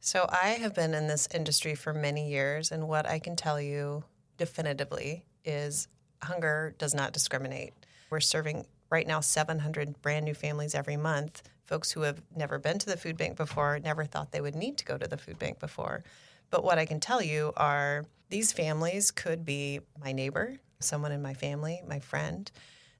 So I have been in this industry for many years, and what I can tell you definitively is hunger does not discriminate. We're serving right now 700 brand new families every month, folks who have never been to the food bank before, never thought they would need to go to the food bank before. But what I can tell you are these families could be my neighbor, someone in my family, my friend.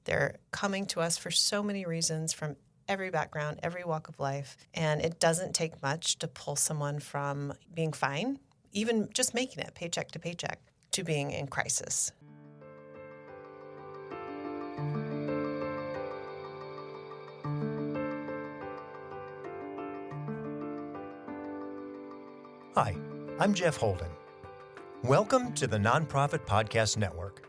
They're coming to us for so many reasons from every background, every walk of life. And it doesn't take much to pull someone from being fine, even just making it paycheck to paycheck, to being in crisis. Hi, I'm Jeff Holden. Welcome to the Nonprofit Podcast Network.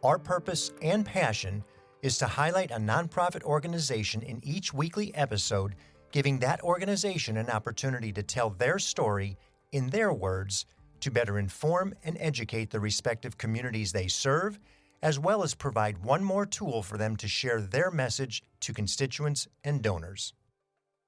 Our purpose and passion is to highlight a nonprofit organization in each weekly episode, giving that organization an opportunity to tell their story in their words to better inform and educate the respective communities they serve, as well as provide one more tool for them to share their message to constituents and donors.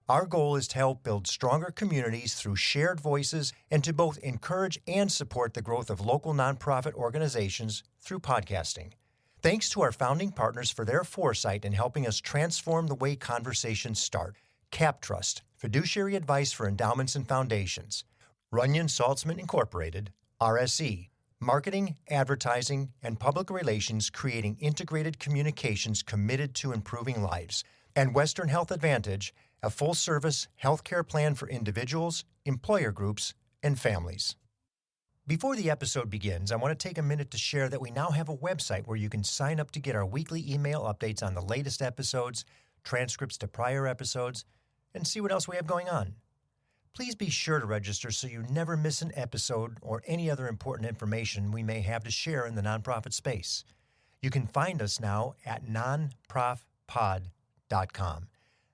Our goal is to help build stronger communities through shared voices and to both encourage and support the growth of local nonprofit organizations through podcasting. Thanks to our founding partners for their foresight in helping us transform the way conversations start. CapTrust, fiduciary advice for endowments and foundations. Runyon Saltzman Incorporated, RSE, marketing, advertising, and public relations creating integrated communications committed to improving lives. And Western Health Advantage, a full-service healthcare plan for individuals, employer groups, and families. Before the episode begins, I want to take a minute to share that we now have a website where you can sign up to get our weekly email updates on the latest episodes, transcripts to prior episodes, and see what else we have going on. Please be sure to register so you never miss an episode or any other important information we may have to share in the nonprofit space. You can find us now at nonprofpod.com.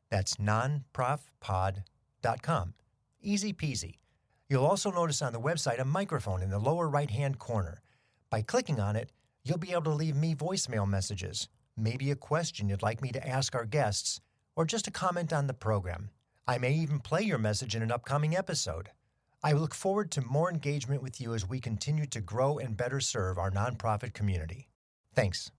That's nonprofpod.com. Easy peasy. You'll also notice on the website a microphone in the lower right-hand corner. By clicking on it, you'll be able to leave me voicemail messages, maybe a question you'd like me to ask our guests, or just a comment on the program. I may even play your message in an upcoming episode. I look forward to more engagement with you as we continue to grow and better serve our nonprofit community. Thanks.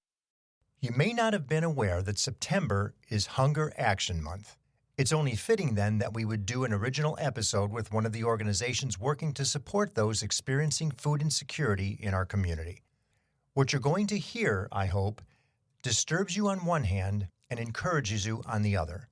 You may not have been aware that September is Hunger Action Month. It's only fitting then that we would do an original episode with one of the organizations working to support those experiencing food insecurity in our community. What you're going to hear, I hope, disturbs you on one hand and encourages you on the other.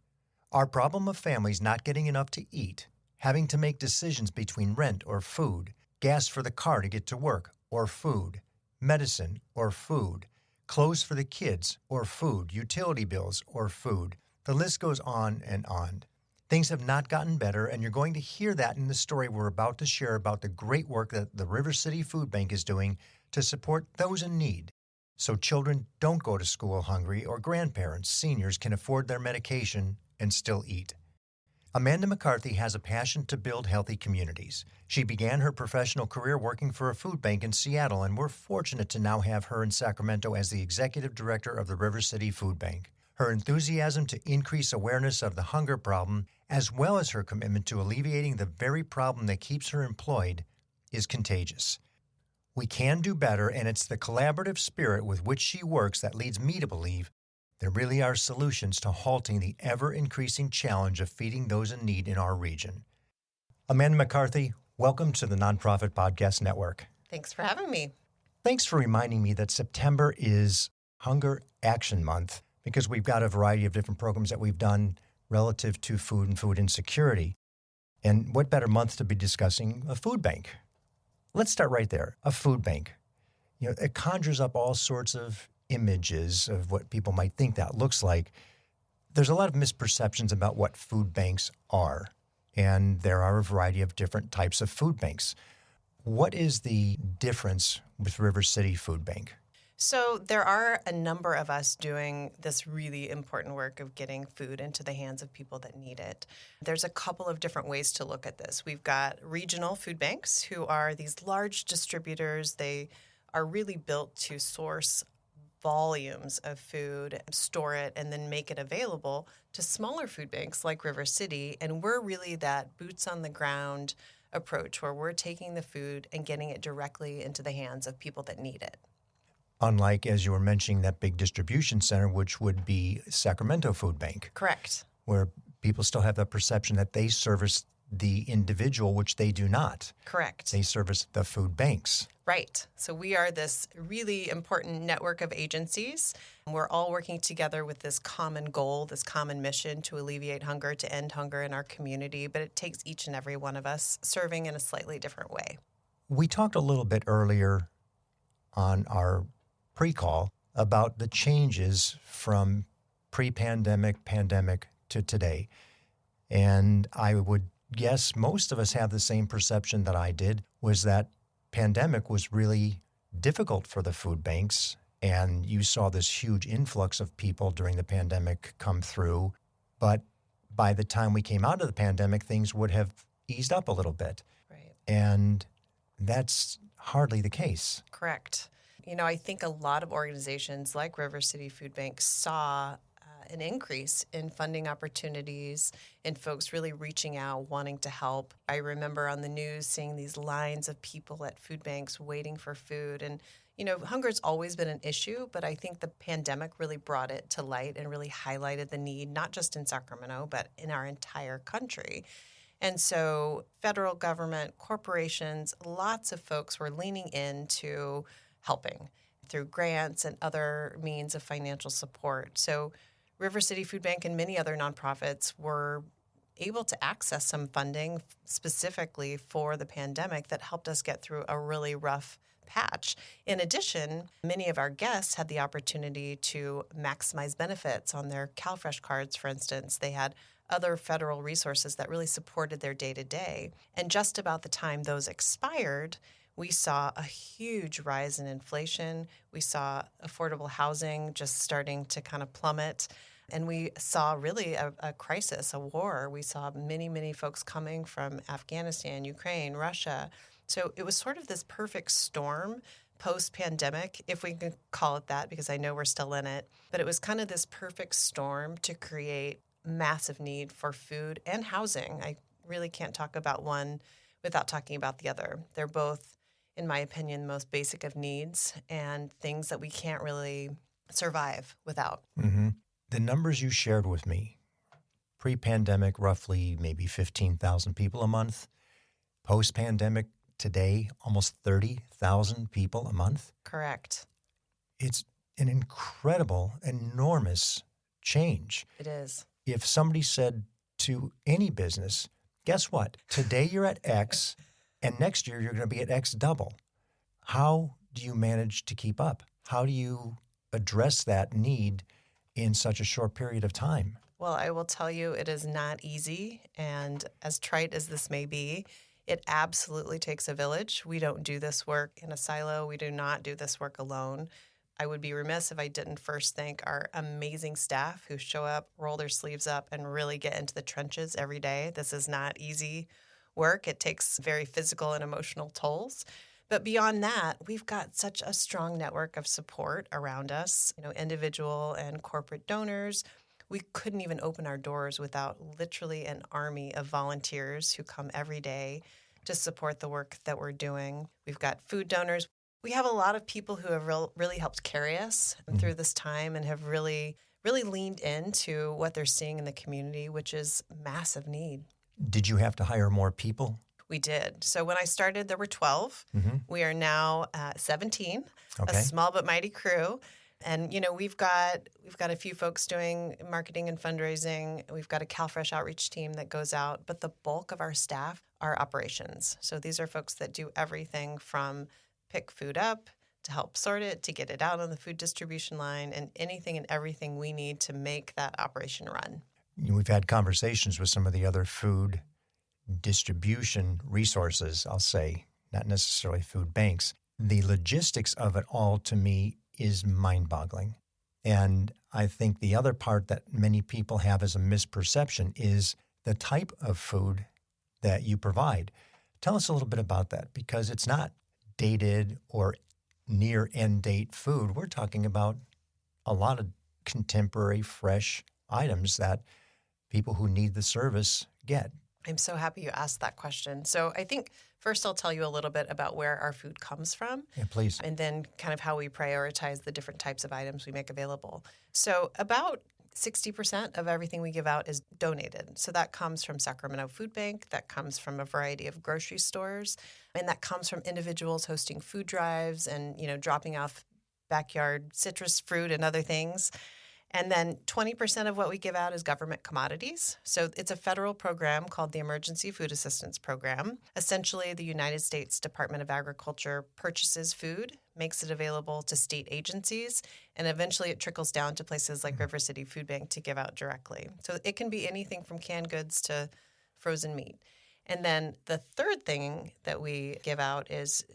Our problem of families not getting enough to eat, having to make decisions between rent or food, gas for the car to get to work or food, medicine or food, clothes for the kids or food, utility bills or food. The list goes on and on. Things have not gotten better, and you're going to hear that in the story we're about to share about the great work that the River City Food Bank is doing to support those in need, so children don't go to school hungry or grandparents, seniors can afford their medication and still eat. Amanda McCarthy has a passion to build healthy communities. She began her professional career working for a food bank in Seattle, and we're fortunate to now have her in Sacramento as the executive director of the River City Food Bank. Her enthusiasm to increase awareness of the hunger problem, as well as her commitment to alleviating the very problem that keeps her employed, is contagious. We can do better, and it's the collaborative spirit with which she works that leads me to believe there really are solutions to halting the ever-increasing challenge of feeding those in need in our region. Amanda McCarthy, welcome to the Nonprofit Podcast Network. Thanks for having me. Thanks for reminding me that September is Hunger Action Month, because we've got a variety of different programs that we've done relative to food and food insecurity. And what better month to be discussing a food bank? Let's start right there. A food bank. It conjures up all sorts of images of what people might think that looks like. There's a lot of misperceptions about what food banks are, and there are a variety of different types of food banks. What is the difference with River City Food Bank? So there are a number of us doing this really important work of getting food into the hands of people that need it. There's a couple of different ways to look at this. We've got regional food banks who are these large distributors. They are really built to source volumes of food, store it, and then make it available to smaller food banks like River City. And we're really that boots on the ground approach where we're taking the food and getting it directly into the hands of people that need it. Unlike, as you were mentioning, that big distribution center, which would be Sacramento Foodbank. Correct. Where people still have the perception that they service the individual, which they do not. Correct. They service the food banks. Right. So we are this really important network of agencies. We're all working together with this common goal, this common mission to alleviate hunger, to end hunger in our community. But it takes each and every one of us serving in a slightly different way. We talked a little bit earlier on our pre-call about the changes from pre-pandemic, pandemic to today. And I would guess most of us have the same perception that I did, was that pandemic was really difficult for the food banks. And you saw this huge influx of people during the pandemic come through. But by the time we came out of the pandemic, things would have eased up a little bit. Right. And that's hardly the case. Correct. You know, I think a lot of organizations like River City Food Bank saw an increase in funding opportunities and folks really reaching out, wanting to help. I remember on the news seeing these lines of people at food banks waiting for food. And, you know, hunger's always been an issue, but I think the pandemic really brought it to light and really highlighted the need, not just in Sacramento, but in our entire country. And so federal government, corporations, lots of folks were leaning into helping through grants and other means of financial support. So River City Food Bank and many other nonprofits were able to access some funding specifically for the pandemic that helped us get through a really rough patch. In addition, many of our guests had the opportunity to maximize benefits on their CalFresh cards, for instance. They had other federal resources that really supported their day-to-day. And just about the time those expired, we saw a huge rise in inflation. We saw affordable housing just starting to kind of plummet. And we saw really a crisis, a war. We saw many, many folks coming from Afghanistan, Ukraine, Russia. So it was sort of this perfect storm post-pandemic, if we can call it that, because I know we're still in it. But it was kind of this perfect storm to create massive need for food and housing. I really can't talk about one without talking about the other. They're both, in my opinion, the most basic of needs and things that we can't really survive without. Mm-hmm. The numbers you shared with me, pre-pandemic, roughly maybe 15,000 people a month. Post-pandemic, today, almost 30,000 people a month. Correct. It's an incredible, enormous change. It is. If somebody said to any business, guess what? Today you're at X, and next year you're going to be at X double. How do you manage to keep up? How do you address that need in such a short period of time? Well, I will tell you, it is not easy. And as trite as this may be, it absolutely takes a village. We don't do this work in a silo. We do not do this work alone. I would be remiss if I didn't first thank our amazing staff who show up, roll their sleeves up, and really get into the trenches every day. This is not easy work. It takes very physical and emotional tolls. But beyond that, we've got such a strong network of support around us, individual and corporate donors. We couldn't even open our doors without literally an army of volunteers who come every day to support the work that we're doing. We've got food donors. We have a lot of people who have really helped carry us through this time and have really leaned into what they're seeing in the community, which is massive need. Did you have to hire more people? We did. So when I started, there were 12. Mm-hmm. We are now 17, Okay. a small but mighty crew. And, we've got a few folks doing marketing and fundraising. We've got a CalFresh outreach team that goes out. But the bulk of our staff are operations. So these are folks that do everything from pick food up, to help sort it, to get it out on the food distribution line, and anything and everything we need to make that operation run. We've had conversations with some of the other food distribution resources, I'll say, not necessarily food banks. The logistics of it all, to me, is mind-boggling. And I think the other part that many people have as a misperception is the type of food that you provide. Tell us a little bit about that, because it's not dated or near end date food. We're talking about a lot of contemporary, fresh items that people who need the service get. I'm so happy you asked that question. So I think first I'll tell you a little bit about where our food comes from. Yeah, please. And then kind of how we prioritize the different types of items we make available. So about 60% of everything we give out is donated. So that comes from Sacramento Foodbank, that comes from a variety of grocery stores, and that comes from individuals hosting food drives and, dropping off backyard citrus fruit and other things. And then 20% of what we give out is government commodities. So it's a federal program called the Emergency Food Assistance Program. Essentially, the United States Department of Agriculture purchases food, makes it available to state agencies, and eventually it trickles down to places like River City Food Bank to give out directly. So it can be anything from canned goods to frozen meat. And then the third thing that we give out is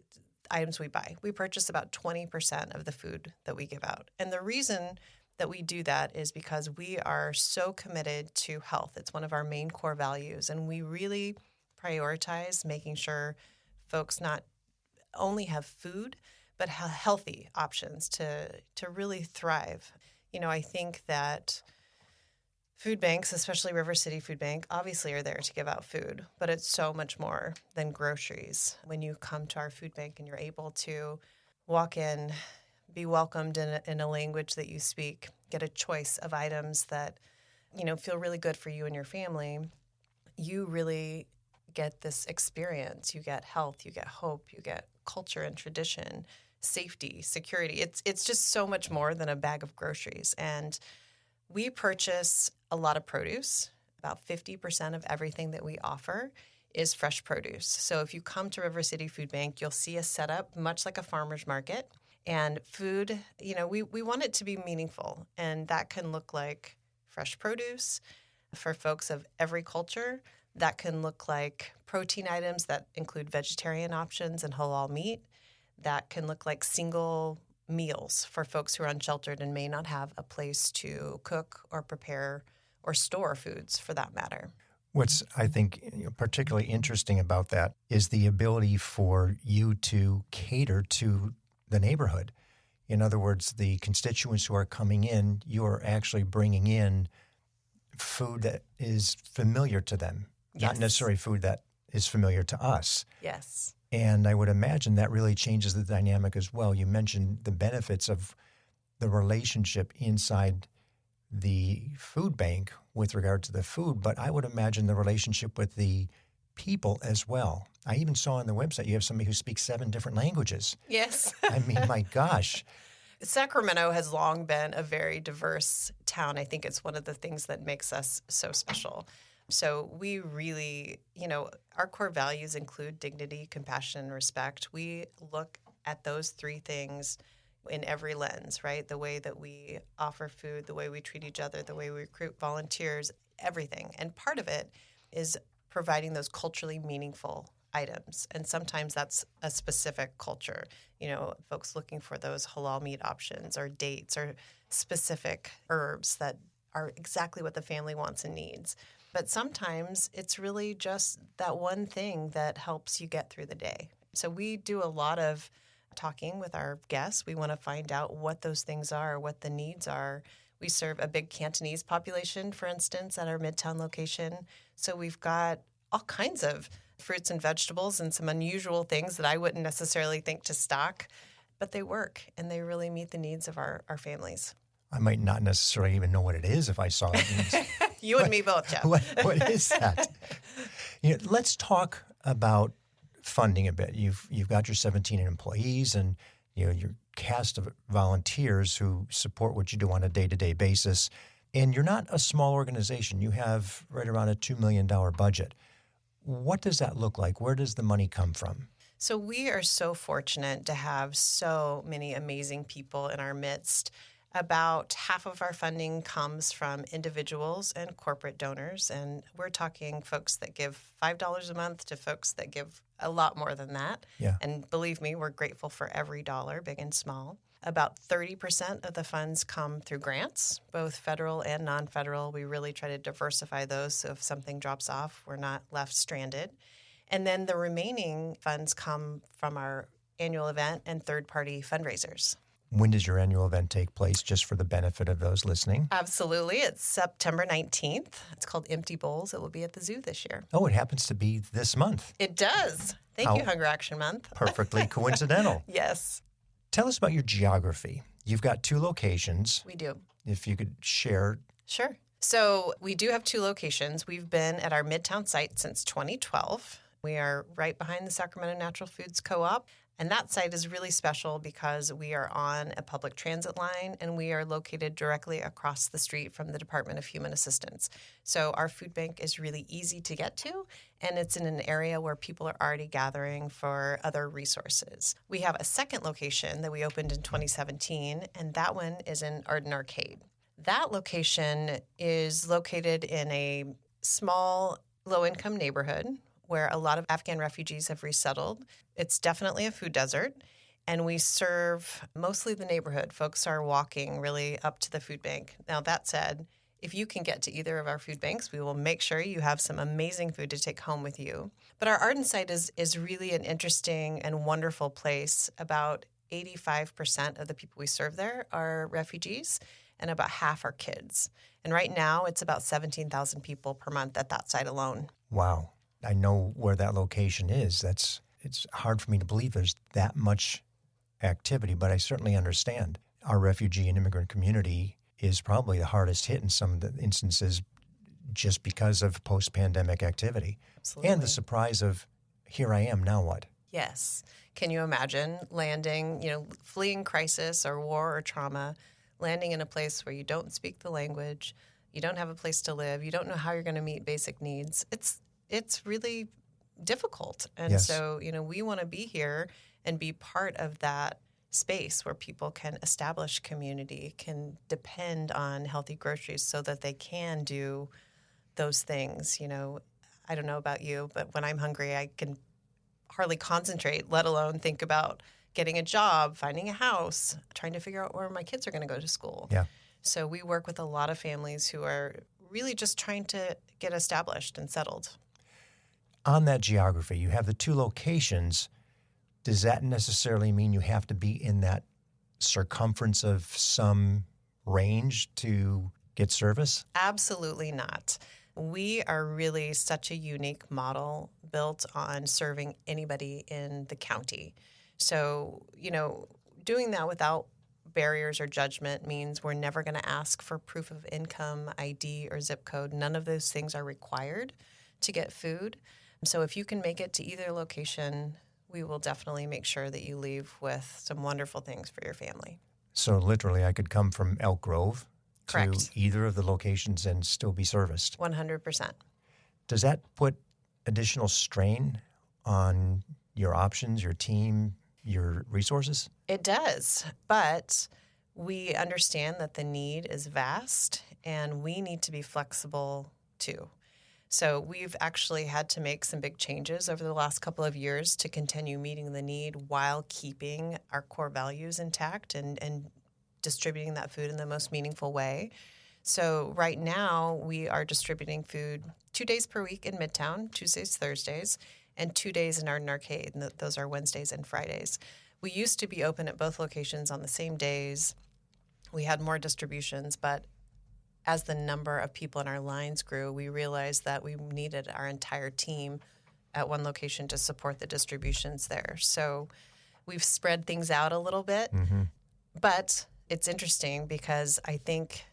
items we buy. We purchase about 20% of the food that we give out. And the reason that we do that is because we are so committed to health. It's one of our main core values, and we really prioritize making sure folks not only have food, but have healthy options to really thrive. I think that food banks, especially River City Food Bank, obviously are there to give out food, but it's so much more than groceries. When you come to our food bank and you're able to walk in, be welcomed in a language that you speak, get a choice of items that, feel really good for you and your family, you really get this experience. You get health, you get hope, you get culture and tradition, safety, security. It's just so much more than a bag of groceries. And we purchase a lot of produce. About 50% of everything that we offer is fresh produce. So if you come to River City Food Bank, you'll see a setup much like a farmer's market. And food, we want it to be meaningful. And that can look like fresh produce for folks of every culture. That can look like protein items that include vegetarian options and halal meat. That can look like single meals for folks who are unsheltered and may not have a place to cook or prepare or store foods for that matter. What's, I think, particularly interesting about that is the ability for you to cater to the neighborhood. In other words, the constituents who are coming in, you are actually bringing in food that is familiar to them, not necessarily food that is familiar to us. Yes. And I would imagine that really changes the dynamic as well. You mentioned the benefits of the relationship inside the food bank with regard to the food, but I would imagine the relationship with the people as well. I even saw on the website you have somebody who speaks 7 different languages. Yes. I mean, my gosh. Sacramento has long been a very diverse town. I think it's one of the things that makes us so special. So we really, our core values include dignity, compassion, and respect. We look at those 3 things in every lens, right? The way that we offer food, the way we treat each other, the way we recruit volunteers, everything. And part of it is providing those culturally meaningful items. And sometimes that's a specific culture, folks looking for those halal meat options or dates or specific herbs that are exactly what the family wants and needs. But sometimes it's really just that one thing that helps you get through the day. So we do a lot of talking with our guests. We want to find out what those things are, what the needs are. We serve a big Cantonese population, for instance, at our Midtown location. So we've got all kinds of fruits and vegetables and some unusual things that I wouldn't necessarily think to stock, but they work and they really meet the needs of our families. I might not necessarily even know what it is if I saw it. You and me both, Jeff. What is that? Let's talk about funding a bit. You've got your 17 employees and your cast of volunteers who support what you do on a day-to-day basis. And you're not a small organization. You have right around a $2 million budget. What does that look like? Where does the money come from? So we are so fortunate to have so many amazing people in our midst. About half of our funding comes from individuals and corporate donors, and we're talking folks that give $5 a month to folks that give a lot more than that. Yeah. And believe me, we're grateful for every dollar, big and small. About 30% of the funds come through grants, both federal and non-federal. We really try to diversify those so if something drops off, we're not left stranded. And then the remaining funds come from our annual event and third-party fundraisers. When does your annual event take place, just for the benefit of those listening? Absolutely. It's September 19th. It's called Empty Bowls. It will be at the zoo this year. Oh, it happens to be this month. It does. Thank you, Hunger Action Month. Perfectly coincidental. Yes. Tell us about your geography. You've got 2 locations. We do. If you could share. Sure. So we do have 2 locations. We've been at our Midtown site since 2012. We are right behind the Sacramento Natural Foods Co-op. And that site is really special because we are on a public transit line and we are located directly across the street from the Department of Human Assistance. So our food bank is really easy to get to, and it's in an area where people are already gathering for other resources. We have a second location that we opened in 2017, and that one is in Arden Arcade. That location is located in a small, low-income neighborhood where a lot of Afghan refugees have resettled. It's definitely a food desert, and we serve mostly the neighborhood. Folks are walking really up to the food bank. Now, that said, if you can get to either of our food banks, we will make sure you have some amazing food to take home with you. But our Arden site is really an interesting and wonderful place. About 85% of the people we serve there are refugees, and about half are kids. And right now, it's about 17,000 people per month at that site alone. Wow. I know where that location is. It's hard for me to believe there's that much activity, but I certainly understand. Our refugee and immigrant community is probably the hardest hit in some of the instances just because of post-pandemic activity. Absolutely. And the surprise of, here I am, now what? Yes. Can you imagine landing, fleeing crisis or war or trauma, landing in a place where you don't speak the language, you don't have a place to live, you don't know how you're going to meet basic needs? It's really difficult. And Yes. so, we want to be here and be part of that space where people can establish community, can depend on healthy groceries so that they can do those things. I don't know about you, but when I'm hungry, I can hardly concentrate, let alone think about getting a job, finding a house, trying to figure out where my kids are going to go to school. Yeah. So we work with a lot of families who are really just trying to get established and settled. On that geography, you have the 2 locations. Does that necessarily mean you have to be in that circumference of some range to get service? Absolutely not. We are really such a unique model built on serving anybody in the county. So, doing that without barriers or judgment means we're never going to ask for proof of income, ID, or zip code. None of those things are required to get food. So if you can make it to either location, we will definitely make sure that you leave with some wonderful things for your family. So literally, I could come from Elk Grove Correct. to either of the locations and still be serviced. 100%. Does that put additional strain on your options, your team, your resources? It does, but we understand that the need is vast and we need to be flexible too. So we've actually had to make some big changes over the last couple of years to continue meeting the need while keeping our core values intact and distributing that food in the most meaningful way. So right now we are distributing food 2 days per week in Midtown, Tuesdays, Thursdays, and 2 days in Arden Arcade, and those are Wednesdays and Fridays. We used to be open at both locations on the same days. We had more distributions, but as the number of people in our lines grew, we realized that we needed our entire team at one location to support the distributions there. So we've spread things out a little bit, but it's interesting because I think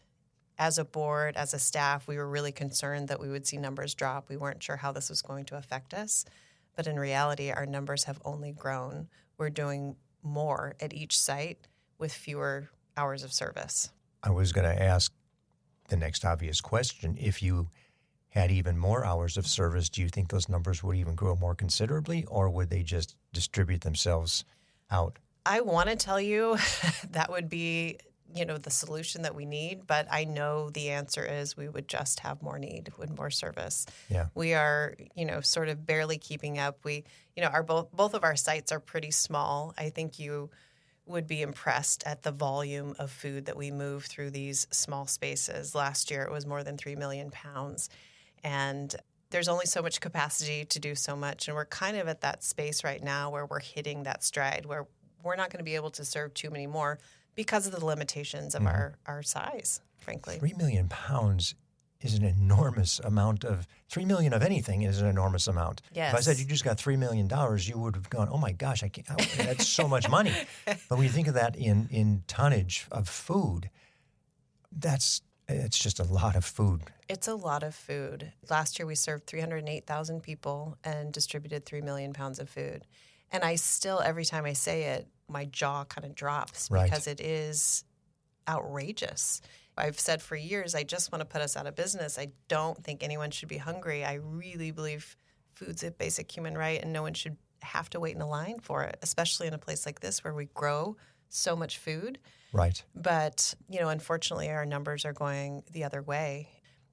as a board, as a staff, we were really concerned that we would see numbers drop. We weren't sure how this was going to affect us, but in reality, our numbers have only grown. We're doing more at each site with fewer hours of service. I was going to ask the next obvious question. If you had even more hours of service, do you think those numbers would even grow more considerably, or would they just distribute themselves out? I want to tell you that would be, the solution that we need, but I know the answer is we would just have more need with more service. Yeah. We are, sort of barely keeping up. We, our both of our sites are pretty small. I think you would be impressed at the volume of food that we move through these small spaces. Last year, it was more than 3 million pounds. And there's only so much capacity to do so much. And we're kind of at that space right now where we're hitting that stride, where we're not going to be able to serve too many more because of the limitations of our size, frankly. 3 million pounds is an enormous amount of, 3 million of anything is an enormous amount. Yes. If I said you just got $3 million, you would have gone, oh my gosh, I can't, that's so much money. But when you think of that in tonnage of food, it's just a lot of food. It's a lot of food. Last year we served 308,000 people and distributed 3 million pounds of food. And I still, every time I say it, my jaw kind of drops because it is outrageous. I've said for years, I just want to put us out of business. I don't think anyone should be hungry. I really believe food's a basic human right, and no one should have to wait in a line for it, especially in a place like this where we grow so much food. Right. But, unfortunately, our numbers are going the other way.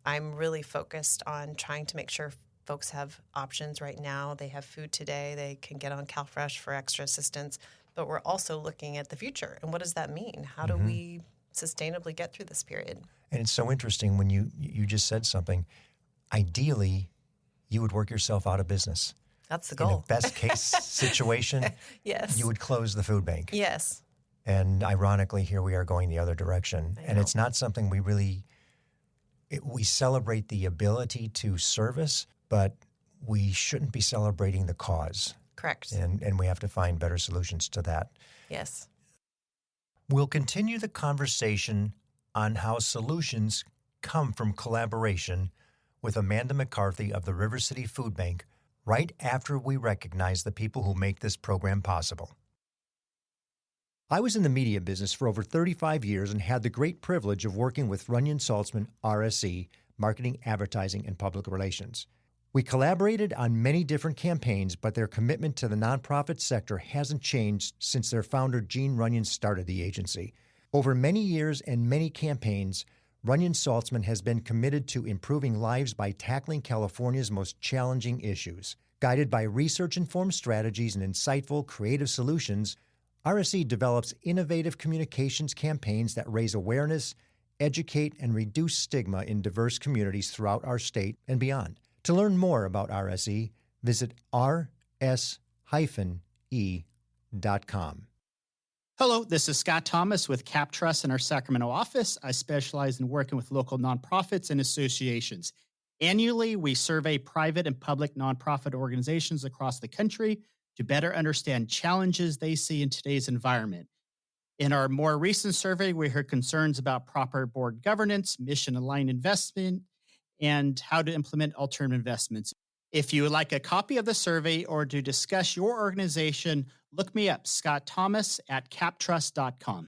I'm really focused on trying to make sure folks have options right now. They have food today. They can get on CalFresh for extra assistance. But we're also looking at the future. And what does that mean? How do we sustainably get through this period? And it's so interesting when you just said something. Ideally, you would work yourself out of business. That's the goal. In a best case situation, yes, you would close the food bank. Yes. And ironically, here we are going the other direction. And it's not something we celebrate the ability to service, but we shouldn't be celebrating the cause. Correct. And we have to find better solutions to that. Yes. We'll continue the conversation on how solutions come from collaboration with Amanda McCarthy of the River City Food Bank right after we recognize the people who make this program possible. I was in the media business for over 35 years and had the great privilege of working with Runyon Saltzman, RSE, Marketing, Advertising, and Public Relations. We collaborated on many different campaigns, but their commitment to the nonprofit sector hasn't changed since their founder, Gene Runyon, started the agency. Over many years and many campaigns, Runyon Saltzman has been committed to improving lives by tackling California's most challenging issues. Guided by research-informed strategies and insightful, creative solutions, RSE develops innovative communications campaigns that raise awareness, educate, and reduce stigma in diverse communities throughout our state and beyond. To learn more about RSE, visit rs-e.com. Hello, this is Scott Thomas with Cap Trust in our Sacramento office. I specialize in working with local nonprofits and associations. Annually, we survey private and public nonprofit organizations across the country to better understand challenges they see in today's environment. In our more recent survey, we heard concerns about proper board governance, mission-aligned investment, and how to implement alternative investments. If you would like a copy of the survey or to discuss your organization, look me up, Scott Thomas at captrust.com.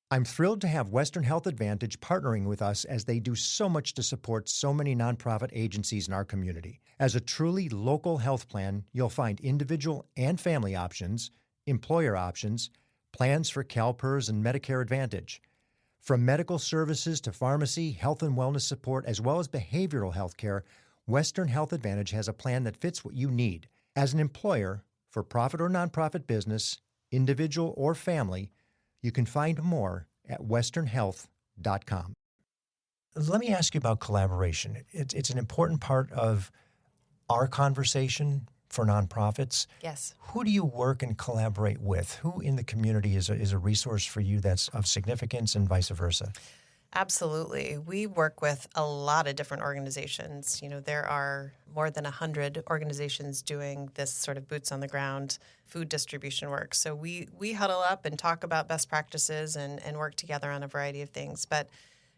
I'm thrilled to have Western Health Advantage partnering with us as they do so much to support so many nonprofit agencies in our community. As a truly local health plan, you'll find individual and family options, employer options, plans for CalPERS and Medicare Advantage. From medical services to pharmacy, health and wellness support, as well as behavioral health care, Western Health Advantage has a plan that fits what you need. As an employer, for profit or nonprofit business, individual or family, you can find more at westernhealth.com. Let me ask you about collaboration. It's an important part of our conversation for nonprofits. Yes. Who do you work and collaborate with? Who in the community is a resource for you that's of significance and vice versa? Absolutely. We work with a lot of different organizations. There are more than 100 organizations doing this sort of boots on the ground food distribution work. So we huddle up and talk about best practices and work together on a variety of things. But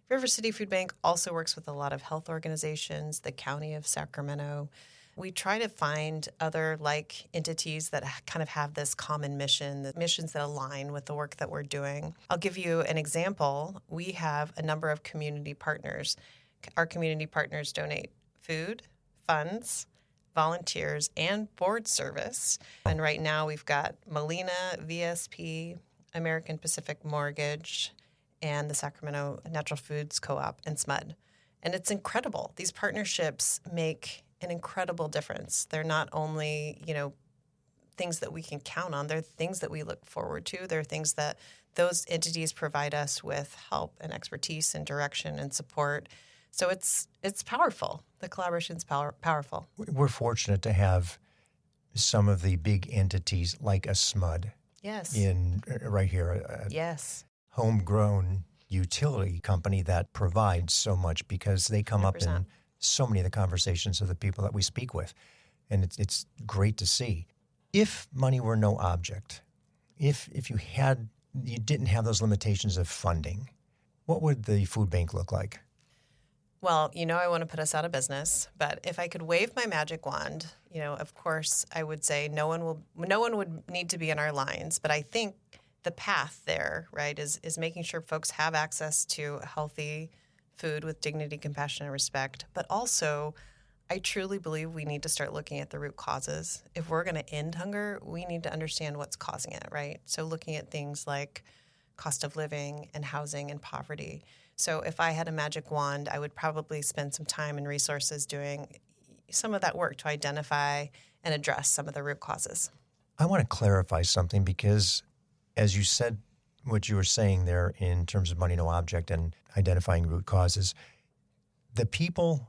River City Food Bank also works with a lot of health organizations, the County of Sacramento. We try to find other like entities that kind of have this common mission, the missions that align with the work that we're doing. I'll give you an example. We have a number of community partners. Our community partners donate food, funds, volunteers, and board service. And right now we've got Molina, VSP, American Pacific Mortgage, and the Sacramento Natural Foods Co-op and SMUD. And it's incredible. These partnerships make an incredible difference. They're not only, things that we can count on, they're things that we look forward to. They're things that those entities provide us with help and expertise and direction and support. So it's powerful. The collaboration's powerful. We're fortunate to have some of the big entities like a SMUD. Yes. In right here. Yes. homegrown utility company that provides so much because they come up in 100%. so many of the conversations of the people that we speak with. And it's great to see. If money were no object, if you didn't have those limitations of funding, what would the food bank look like? Well, I want to put us out of business, but if I could wave my magic wand, of course, I would say no one would need to be in our lines. But I think the path there, right, is making sure folks have access to healthy food with dignity, compassion, and respect. But also, I truly believe we need to start looking at the root causes. If we're going to end hunger, we need to understand what's causing it, right? So looking at things like cost of living and housing and poverty. So if I had a magic wand, I would probably spend some time and resources doing some of that work to identify and address some of the root causes. I want to clarify something because as you said what you were saying there in terms of money no object and identifying root causes, the people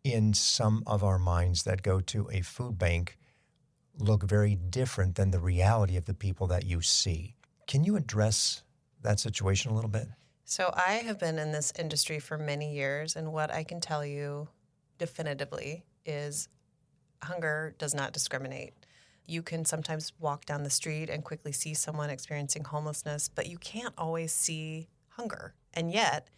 in some of our minds that go to a food bank look very different than the reality of the people that you see. Can you address that situation a little bit? So I have been in this industry for many years, and what I can tell you definitively is hunger does not discriminate. You can sometimes walk down the street and quickly see someone experiencing homelessness, but you can't always see hunger. And yet,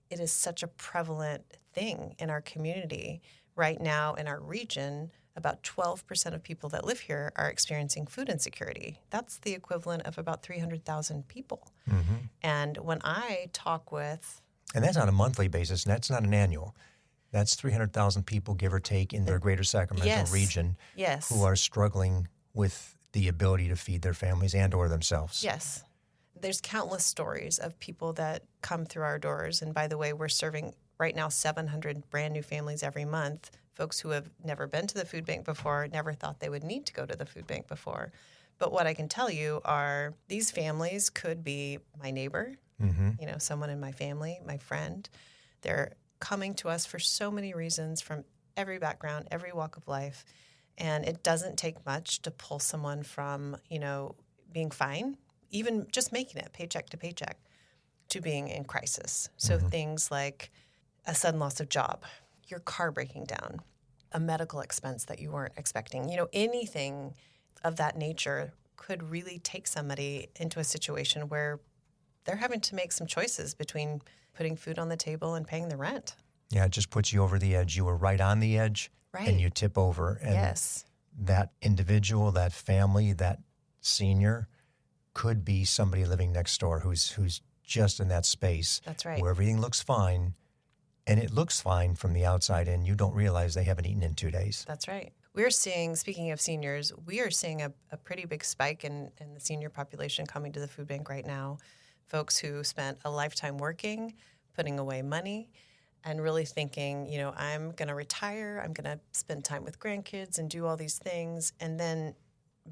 it is such a prevalent thing in our community. Right now in our region, about 12% of people that live here are experiencing food insecurity. That's the equivalent of about 300,000 people. Mm-hmm. And when I talk with... And that's on a monthly basis, and that's not an annual. That's 300,000 people, give or take, in their greater Sacramento region who are struggling with the ability to feed their families and or themselves. Yes. There's countless stories of people that come through our doors. And by the way, we're serving right now 700 brand new families every month, folks who have never been to the food bank before, never thought they would need to go to the food bank before. But what I can tell you are these families could be my neighbor, someone in my family, my friend. They're coming to us for so many reasons from every background, every walk of life. And it doesn't take much to pull someone from, being fine, even just making it paycheck to paycheck, to being in crisis. So things like a sudden loss of job, your car breaking down, a medical expense that you weren't expecting, anything of that nature could really take somebody into a situation where they're having to make some choices between putting food on the table and paying the rent. Yeah, it just puts you over the edge. You were right on the edge, and you tip over. And yes. That individual, that family, that senior could be somebody living next door who's just in that space. That's right. Where everything looks fine, and it looks fine from the outside in. You don't realize they haven't eaten in 2 days. That's right. We're seeing, speaking of seniors, we are seeing a pretty big spike in the senior population coming to the food bank right now. Folks who spent a lifetime working, putting away money, and really thinking, I'm going to retire, I'm going to spend time with grandkids and do all these things, and then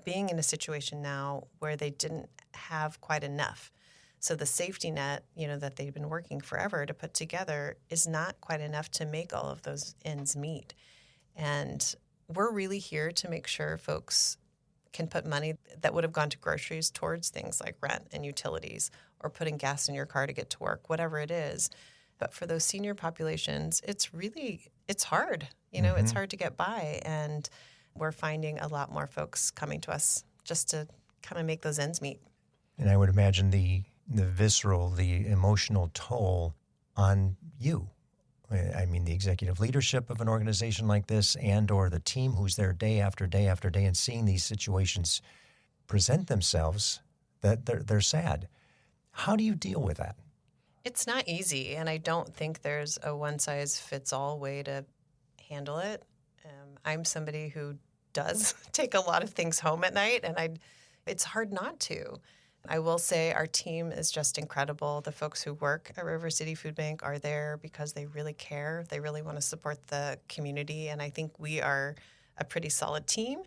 being in a situation now where they didn't have quite enough. So the safety net, that they've been working forever to put together is not quite enough to make all of those ends meet. And we're really here to make sure folks can put money that would have gone to groceries towards things like rent and utilities or putting gas in your car to get to work, whatever it is. But for those senior populations, it's hard. It's hard to get by. And we're finding a lot more folks coming to us just to kind of make those ends meet. And I would imagine the visceral, the emotional toll on you. I mean, the executive leadership of an organization like this and or the team who's there day after day after day and seeing these situations present themselves, that they're sad. How do you deal with that? It's not easy, and I don't think there's a one-size-fits-all way to handle it. I'm somebody who does take a lot of things home at night, and it's hard not to. I will say our team is just incredible. The folks who work at River City Food Bank are there because they really care. They really want to support the community, and I think we are a pretty solid team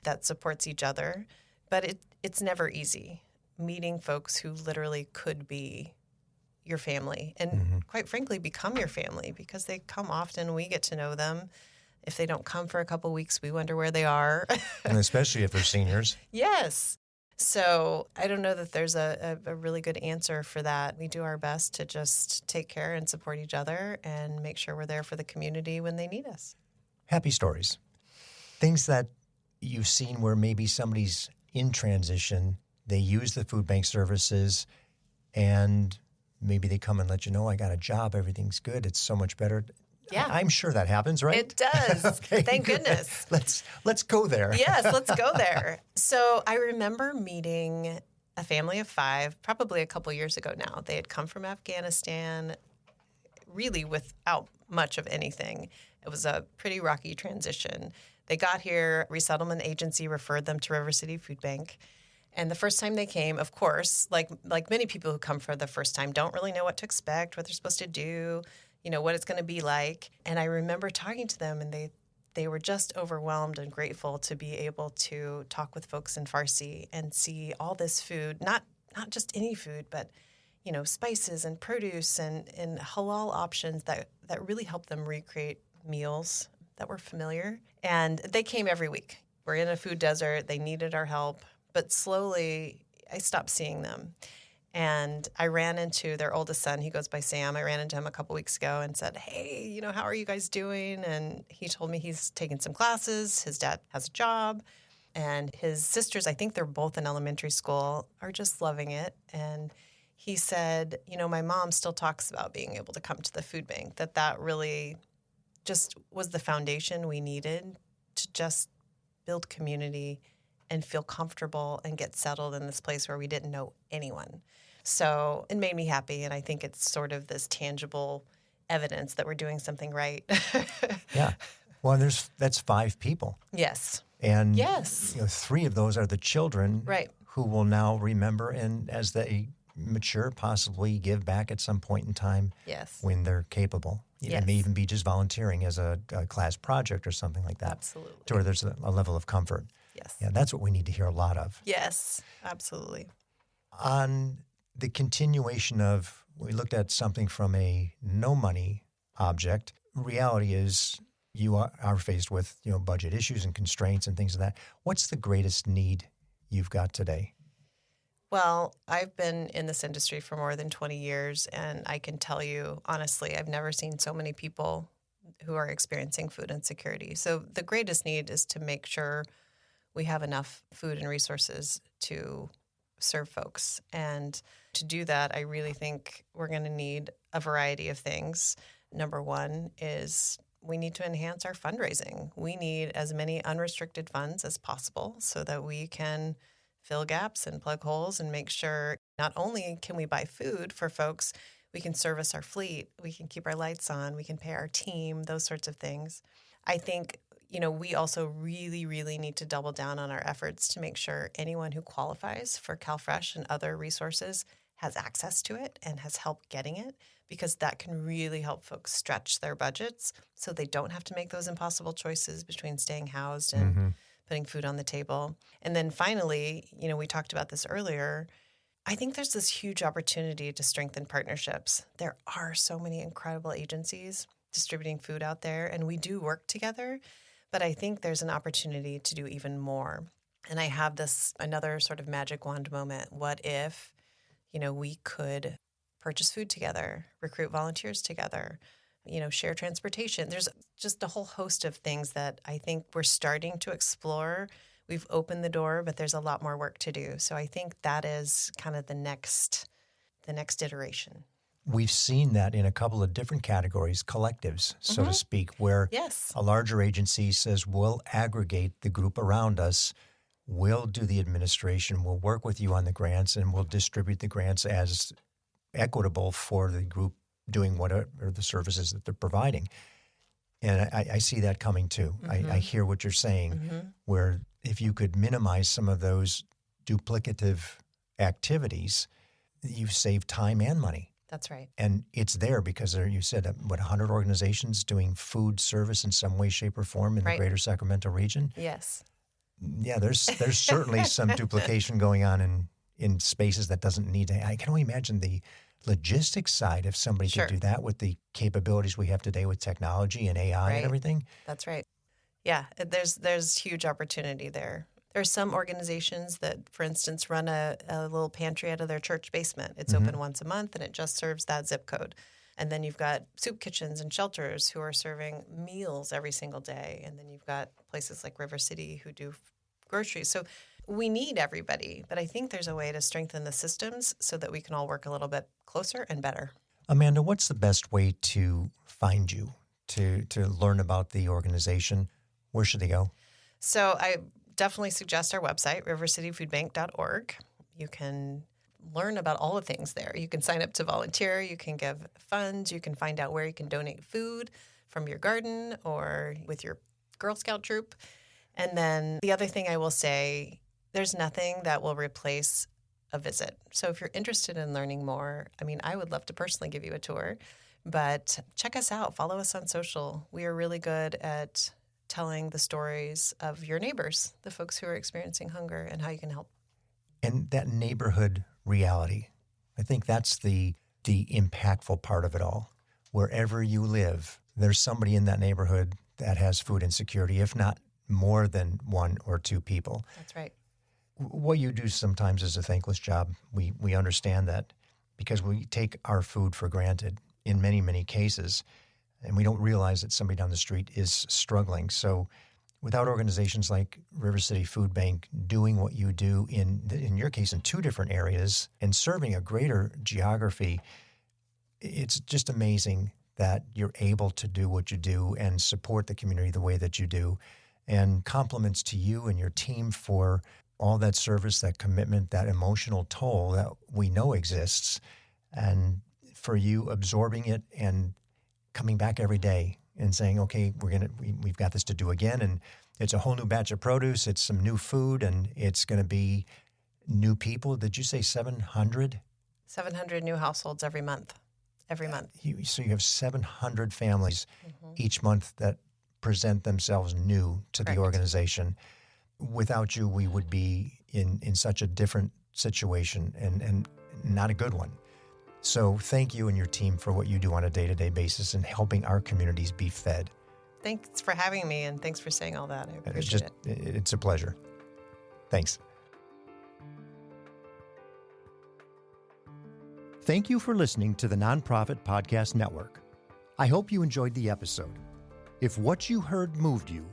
that supports each other. But it's never easy, meeting folks who literally could be your family and quite frankly become your family because they come often. We get to know them. If they don't come for a couple weeks, we wonder where they are. And especially if they're seniors. Yes. So I don't know that there's a really good answer for that. We do our best to just take care and support each other and make sure we're there for the community when they need us. Happy stories. Things that you've seen where maybe somebody's in transition, they use the food bank services, and maybe they come and let you know, I got a job, everything's good, it's so much better. Yeah. I'm sure that happens, right? It does. Okay, Thank good. goodness. Let's go there. Yes, let's go there. So I remember meeting a family of 5, probably a couple years ago now. They had come from Afghanistan, really without much of anything. It was a pretty rocky transition. They got here, resettlement agency referred them to River City Food Bank. And the first time they came, of course, like many people who come for the first time, don't really know what to expect, what they're supposed to do, what it's going to be like. And I remember talking to them, and they were just overwhelmed and grateful to be able to talk with folks in Farsi and see all this food, not just any food, but spices and produce and halal options that really helped them recreate meals that were familiar. And they came every week. We're in a food desert. They needed our help. But slowly, I stopped seeing them. And I ran into their oldest son. He goes by Sam. I ran into him a couple weeks ago and said, hey, how are you guys doing? And he told me he's taking some classes. His dad has a job. And his sisters, I think they're both in elementary school, are just loving it. And he said, my mom still talks about being able to come to the food bank, that really just was the foundation we needed to just build community and feel comfortable and get settled in this place where we didn't know anyone. So it made me happy, and I think it's sort of this tangible evidence that we're doing something right. Yeah. Well, that's 5 people. Yes. And yes. 3 of those are the children right. who will now remember, and as they mature, possibly give back at some point in time yes. when they're capable. Yes. It may even be just volunteering as a class project or something like that. Absolutely. To where there's a level of comfort. Yes. Yeah, that's what we need to hear a lot of. Yes, absolutely. On the continuation of, we looked at something from a no money object. Reality is you are faced with, budget issues and constraints and things like that. What's the greatest need you've got today? Well, I've been in this industry for more than 20 years, and I can tell you, honestly, I've never seen so many people who are experiencing food insecurity. So the greatest need is to make sure we have enough food and resources to serve folks. And to do that, I really think we're going to need a variety of things. Number one is we need to enhance our fundraising. We need as many unrestricted funds as possible so that we can fill gaps and plug holes and make sure not only can we buy food for folks, we can service our fleet, we can keep our lights on, we can pay our team, those sorts of things. I think we also really, really need to double down on our efforts to make sure anyone who qualifies for CalFresh and other resources has access to it and has help getting it, because that can really help folks stretch their budgets so they don't have to make those impossible choices between staying housed and putting food on the table. And then finally, we talked about this earlier, I think there's this huge opportunity to strengthen partnerships. There are so many incredible agencies distributing food out there, and we do work together. But I think there's an opportunity to do even more. And I have another sort of magic wand moment. What if, we could purchase food together, recruit volunteers together, share transportation? There's just a whole host of things that I think we're starting to explore. We've opened the door, but there's a lot more work to do. So I think that is kind of the next iteration. We've seen that in a couple of different categories, collectives, so to speak, where yes. a larger agency says, we'll aggregate the group around us, we'll do the administration, we'll work with you on the grants, and we'll distribute the grants as equitable for the group doing whatever the services that they're providing. And I see that coming too. I hear what you're saying, where if you could minimize some of those duplicative activities, you save time and money. That's right. And it's there because you said, 100 organizations doing food service in some way, shape, or form in the greater Sacramento region? Yes. Yeah, there's certainly some duplication going on in spaces that doesn't need to. I can only imagine the logistics side if somebody could do that with the capabilities we have today with technology and AI and everything. That's right. Yeah, there's huge opportunity there. There are some organizations that, for instance, run a little pantry out of their church basement. It's open once a month, and it just serves that zip code. And then you've got soup kitchens and shelters who are serving meals every single day. And then you've got places like River City who do groceries. So we need everybody, but I think there's a way to strengthen the systems so that we can all work a little bit closer and better. Amanda, what's the best way to find you, to learn about the organization? Where should they go? So I definitely suggest our website, rivercityfoodbank.org. You can learn about all the things there. You can sign up to volunteer. You can give funds. You can find out where you can donate food from your garden or with your Girl Scout troop. And then the other thing I will say, there's nothing that will replace a visit. So if you're interested in learning more, I mean, I would love to personally give you a tour, but check us out. Follow us on social. We are really good at telling the stories of your neighbors, the folks who are experiencing hunger, and how you can help. And that neighborhood reality, I think that's the impactful part of it all. Wherever you live, there's somebody in that neighborhood that has food insecurity, if not more than one or two people. That's right. What you do sometimes is a thankless job. We understand that because we take our food for granted in many, many cases, and we don't realize that somebody down the street is struggling. So without organizations like River City Food Bank doing what you do in your case in two different areas and serving a greater geography, it's just amazing that you're able to do what you do and support the community the way that you do. And compliments to you and your team for all that service, that commitment, that emotional toll that we know exists, and for you absorbing it and coming back every day and saying, okay, we've got this to do again. And it's a whole new batch of produce. It's some new food, and it's going to be new people. Did you say 700? 700 new households every month. So you have 700 families each month that present themselves new to the organization. Without you, we would be in such a different situation and not a good one. So thank you and your team for what you do on a day-to-day basis and helping our communities be fed. Thanks for having me, and thanks for saying all that. I appreciate it. It's a pleasure. Thanks. Thank you for listening to the Nonprofit Podcast Network. I hope you enjoyed the episode. If what you heard moved you,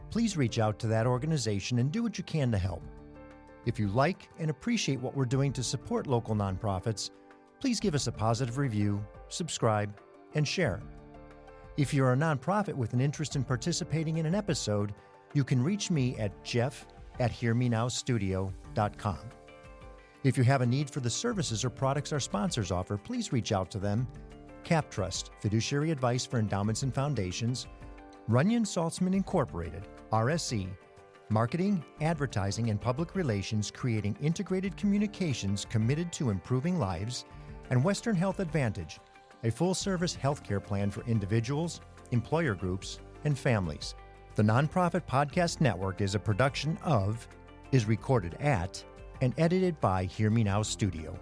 please reach out to that organization and do what you can to help. If you like and appreciate what we're doing to support local nonprofits, please give us a positive review, subscribe, and share. If you're a nonprofit with an interest in participating in an episode, you can reach me at jeff@hearmenowstudio.com. If you have a need for the services or products our sponsors offer, please reach out to them. Cap Trust, fiduciary advice for endowments and foundations, Runyon Saltzman Incorporated, RSC, marketing, advertising, and public relations, creating integrated communications committed to improving lives, and Western Health Advantage, a full-service healthcare plan for individuals, employer groups, and families. The Nonprofit Podcast Network is a production of, is recorded at, and edited by Hear Me Now Studio.